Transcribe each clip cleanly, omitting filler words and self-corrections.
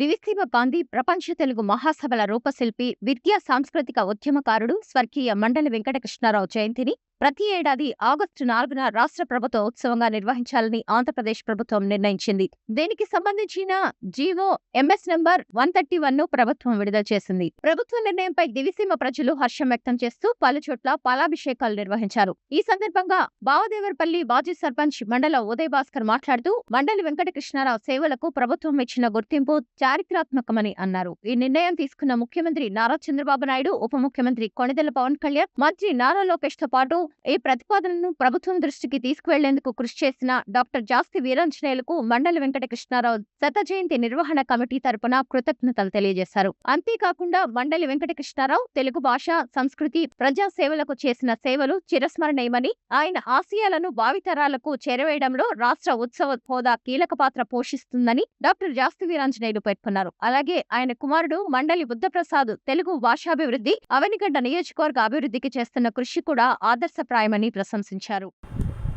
దివిసీమ గాంధీ ప్రపంచ తెలుగు మహాసభల రూపశిల్పి, విద్యా సాంస్కృతిక ఉద్యమకారుడు స్వర్గీయ మండలి వెంకటకృష్ణారావు జయంతిని ప్రతి ఏడాది ఆగస్టు 4న రాష్ట్ర ప్రభుత్వ ఉత్సవంగా నిర్వహించాలని ఆంధ్రప్రదేశ్ ప్రభుత్వం నిర్ణయించింది. దీనికి సంబంధించిన జీవో ఎంఎస్ నంబర్ 131ను ప్రభుత్వం విడుదల చేసింది. ప్రభుత్వ నిర్ణయంపై దివిసీమ ప్రజలు హర్షం వ్యక్తం చేస్తూ పలుచోట్ల పాలాభిషేకాలు నిర్వహించారు. ఈ సందర్భంగా బావదేవరపల్లి మాజీ సర్పంచ్ మండల ఉదయ్ భాస్కర్ మాట్లాడుతూ మండలి వెంకటకృష్ణారావు సేవలకు ప్రభుత్వం ఇచ్చిన గుర్తింపు చారిత్రాత్మకమని అన్నారు. ఈ నిర్ణయం తీసుకున్న ముఖ్యమంత్రి నారా చంద్రబాబు నాయుడు, ఉప ముఖ్యమంత్రి కొణిదెల పవన్ కళ్యాణ్, మంత్రి నారా లోకేష్ తో పాటు ఈ ప్రతిపాదనను ప్రభుత్వం దృష్టికి తీసుకువెళ్లేందుకు కృషి చేసిన డాక్టర్ జాస్తి వీరాంజనేయులకు మండలి వెంకటకృష్ణారావు శత జయంతి నిర్వహణ కమిటీ తరపున కృతజ్ఞతలు తెలియజేశారు. అంతేకాకుండా మండలి వెంకటకృష్ణారావు తెలుగు భాష, సంస్కృతి, ప్రజా సేవలకు చేసిన సేవలు చిరస్మరణీయమని, ఆయన ఆశయాలను భావితరాలకు చేరవేయడంలో రాష్ట్ర ఉత్సవ హోదా కీలక పాత్ర పోషిస్తుందని డాక్టర్ జాస్తి వీరాంజనేయులు పేర్కొన్నారు. అలాగే ఆయన కుమారుడు మండలి బుద్ధప్రసాద్ తెలుగు భాషాభివృద్ధి, అవనిగడ్డ నియోజకవర్గ అభివృద్ధికి చేస్తున్న కృషి కూడా ఆదర్శప్రాయమని ప్రశంసించారు.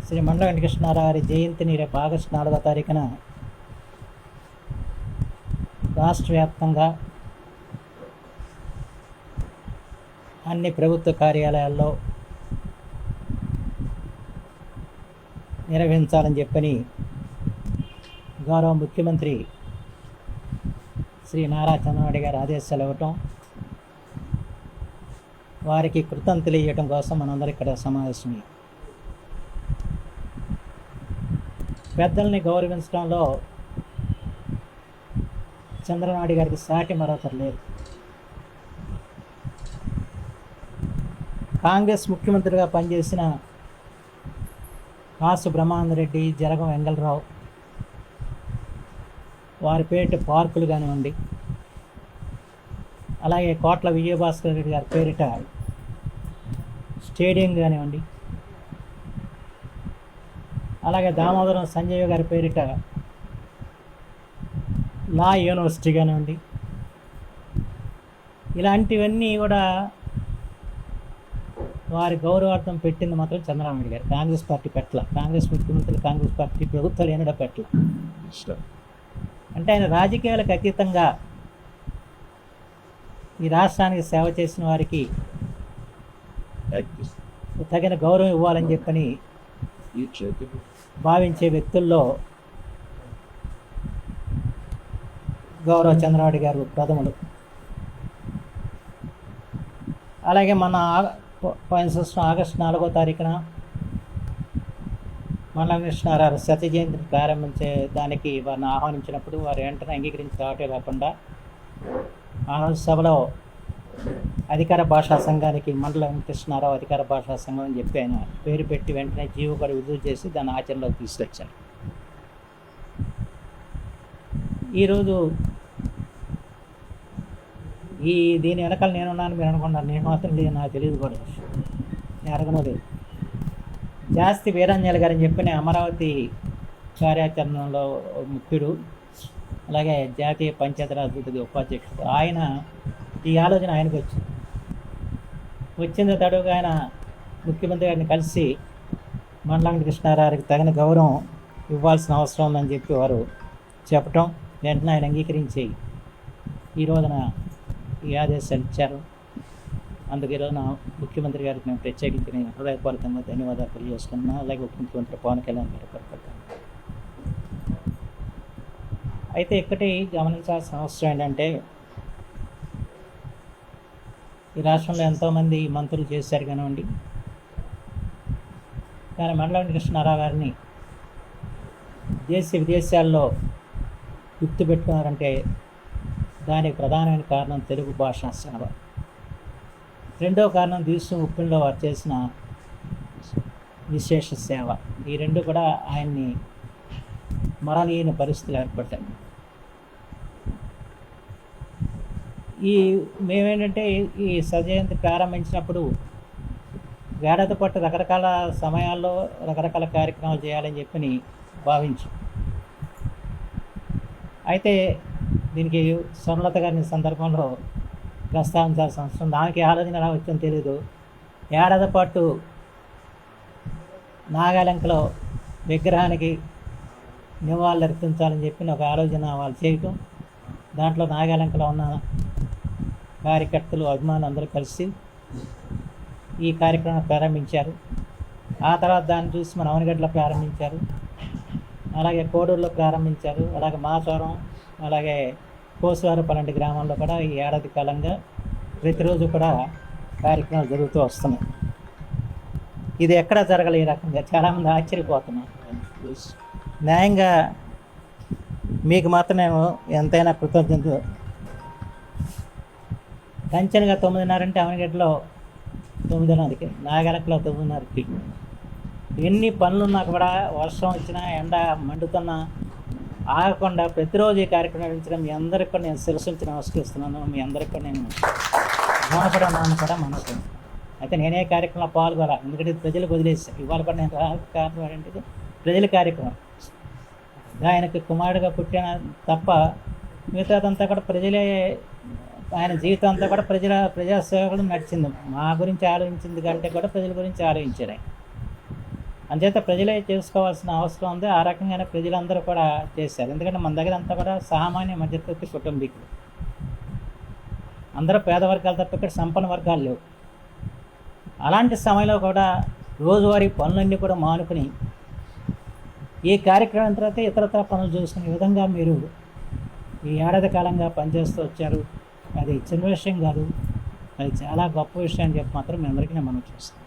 శ్రీ మండలి వెంకటకృష్ణారావు గారి జయంతిని రేపు ఆగస్టు 4వ తారీఖున రాష్ట్ర వ్యాప్తంగా అన్ని ప్రభుత్వ కార్యాలయాల్లో నిర్వహించాలని చెప్పని గౌరవ ముఖ్యమంత్రి శ్రీ నారా చంద్రబాబు గారి ఆదేశాలు ఇవ్వటం, వారికి కృతజ్ఞతలు తెలియజేయడం కోసం మనందరం ఇక్కడ సమావేశమయ్యాం. పెద్దల్ని గౌరవించడంలో చంద్రబాబు గారికి సాటి మరొకరు లేరు. కాంగ్రెస్ ముఖ్యమంత్రిగా పనిచేసిన కాసు బ్రహ్మానందరెడ్డి, జరగం వెంగళరావు వారి పేరిట పార్కులు కానివ్వండి, అలాగే కోట్ల విజయభాస్కర్ రెడ్డి గారి పేరిట స్టేడియం కానివ్వండి, అలాగే దామోదరం సంజయ్ గారి పేరిట లా యూనివర్సిటీ కానివ్వండి, ఇలాంటివన్నీ కూడా వారి గౌరవార్థం పెట్టింది మాత్రం చంద్రబాబు నాయుడు గారు. కాంగ్రెస్ పార్టీ పెట్టల, కాంగ్రెస్ ముఖ్యమంత్రులు, కాంగ్రెస్ పార్టీ ప్రభుత్వాలు ఏనాడో పెట్టల. అంటే ఆయన రాజకీయాలకు అతీతంగా ఈ రాష్ట్రానికి సేవ చేసిన వారికి తగిన గౌరవం ఇవ్వాలని చెప్పని భావించే వ్యక్తుల్లో గౌరవ చంద్రబాబు గారు ప్రథములు. అలాగే మన పోయిన సంవత్సరం ఆగస్టు 4వ తారీఖున మండలి వెంకటకృష్ణారావు శత జయంతిని ప్రారంభించే దానికి వారిని ఆహ్వానించినప్పుడు వారు వెంటనే అంగీకరించి రావటే కాకుండా ఆ రోజు సభలో అధికార భాషా సంఘానికి మండలి వెంకటకృష్ణారావు అధికార భాషా సంఘం అని చెప్పి ఆయన పేరు పెట్టి వెంటనే జీవో కూడా విడుదల చేసి దాన్ని ఆచరణలోకి తీసుకొచ్చారు. ఈరోజు దీని వెనకాల నేనున్నాను మీరు అనుకున్నారు, నేను మాత్రం లేదు, నాకు తెలియదు కూడా, అడగను లేదు. జాస్తి వీరాంజనేయులు గారని చెప్పిన అమరావతి కార్యాచరణలో ముఖ్యుడు, అలాగే జాతీయ పంచాయతీరాజ్ అభివృద్ధి ఉపాధ్యక్షుడు. ఆయన ఈ ఆలోచన ఆయనకు వచ్చింది తడుగా ఆయన ముఖ్యమంత్రి గారిని కలిసి మండలి వెంకటకృష్ణారావుకి తగిన గౌరవం ఇవ్వాల్సిన అవసరం ఉందని చెప్పి వారు చెప్పటం, వెంటనే ఆయన అంగీకరించి ఈ రోజున ఈ ఆదేశాలు ఇచ్చారు. అందుకు ఈరోజున ముఖ్యమంత్రి గారికి మేము ప్రత్యేకించి నేను హృదయపూర్వకంగా ధన్యవాదాలు తెలియజేస్తున్నాను. అలాగే ఉప ముఖ్యమంత్రి పవన్ కళ్యాణ్ గారు కోరుకుంటాను. అయితే ఇక్కడి గమనించాల్సిన అవసరం ఏంటంటే, ఈ రాష్ట్రంలో ఎంతోమంది మంత్రులు చేశారు కానివ్వండి, కానీ మండలి వెంకటకృష్ణారావు గారిని దేశ విదేశాల్లో గుర్తుపెట్టుకున్నారంటే దానికి ప్రధానమైన కారణం తెలుగు భాషా సేవ. రెండో కారణం దివిసీమ ఉప్పిడిలో వారు చేసిన విశేష సేవ. ఈ రెండు కూడా ఆయన్ని మరలేని పరిస్థితులు ఏర్పడ్డాయి. మేమేంటంటే ఈ సజయంతి ప్రారంభించినప్పుడు ఏడాది పాటు రకరకాల సమయాల్లో రకరకాల కార్యక్రమాలు చేయాలని చెప్పి భావించాం. అయితే దీనికి స్వర్ణలత గారిని సందర్భంలో ప్రస్తావించాల్సిన అవసరం, దానికి ఆలోచన ఎలా వచ్చిందో తెలీదు. ఏడాది పాటు నాగాలంకలో విగ్రహానికి నివాళులు అర్పించాలని చెప్పి ఒక ఆలోచన వాళ్ళు చేయటం, దాంట్లో నాగాలంకలో ఉన్న కార్యకర్తలు అభిమానులు అందరూ కలిసి ఈ కార్యక్రమం ప్రారంభించారు. ఆ తర్వాత దాన్ని చూసి మన అవనగడ్డలో ప్రారంభించారు, అలాగే కోడూరులో ప్రారంభించారు, అలాగే మాచవరం, అలాగే కోసువారపల్లి గ్రామాల్లో కూడా ఈ ఏడాది కాలంగా ప్రతిరోజు కూడా కార్యక్రమాలు జరుగుతూ వస్తున్నాయి. ఇది ఎక్కడా జరగలే ఈ రకంగా. చాలామంది ఆశ్చర్యపోతున్నారు. న్యాయంగా మీకు మాత్రం నేను ఎంతైనా కృతజ్ఞత. కంచెనగా 9:30 అంటే అవనగడ్డలో 9:30కి, నాగలకలో 9:30కి. ఎన్ని పనులున్నా కూడా, వర్షం వచ్చినా, ఎండ మండుతున్నా ఆగకుండా ప్రతిరోజు ఈ కార్యక్రమం నిర్వహించడం మీ అందరికీ కూడా నేను శిరస్సు ఉంచి నమస్కరిస్తున్నాను. మీ అందరికీ కూడా నేను రుణపడి కూడా మనసు. అయితే నేనే కార్యక్రమంలో పాల్గొనాలి, ఎందుకంటే ప్రజలకు వదిలేసాను. ఇవాళ కూడా నేను కారణం ఏంటంటే ప్రజల కార్యక్రమం. ఆయనకి కుమారుడిగా పుట్టిన తప్ప మిగతాదంతా కూడా ప్రజలే. ఆయన జీవితం అంతా కూడా ప్రజాసేవకుడు నడిచింది. మా గురించి ఆలోచించింది కంటే కూడా ప్రజల గురించి ఆలోచించాడు ఆయన. అంచేత ప్రజలే చేసుకోవాల్సిన అవసరం ఉంది. ఆ రకంగానే ప్రజలందరూ కూడా చేశారు. ఎందుకంటే మన దగ్గర అంతా కూడా సామాన్య మధ్యతరగతి కుటుంబీకులు, అందరూ పేద వర్గాలు తప్ప ఇక్కడ సంపన్న వర్గాలు లేవు. అలాంటి సమయంలో కూడా రోజువారీ పనులన్నీ కూడా మానుకుని ఈ కార్యక్రమం తర్వాత ఇతరత్ర పనులు చూసుకునే విధంగా మీరు ఈ ఏడాది కాలంగా పనిచేస్తూ వచ్చారు. అది చిన్న విషయం కాదు, అది చాలా గొప్ప విషయం అని చెప్పి మాత్రం మీ అందరికీ నేను మనవి చేస్తాను.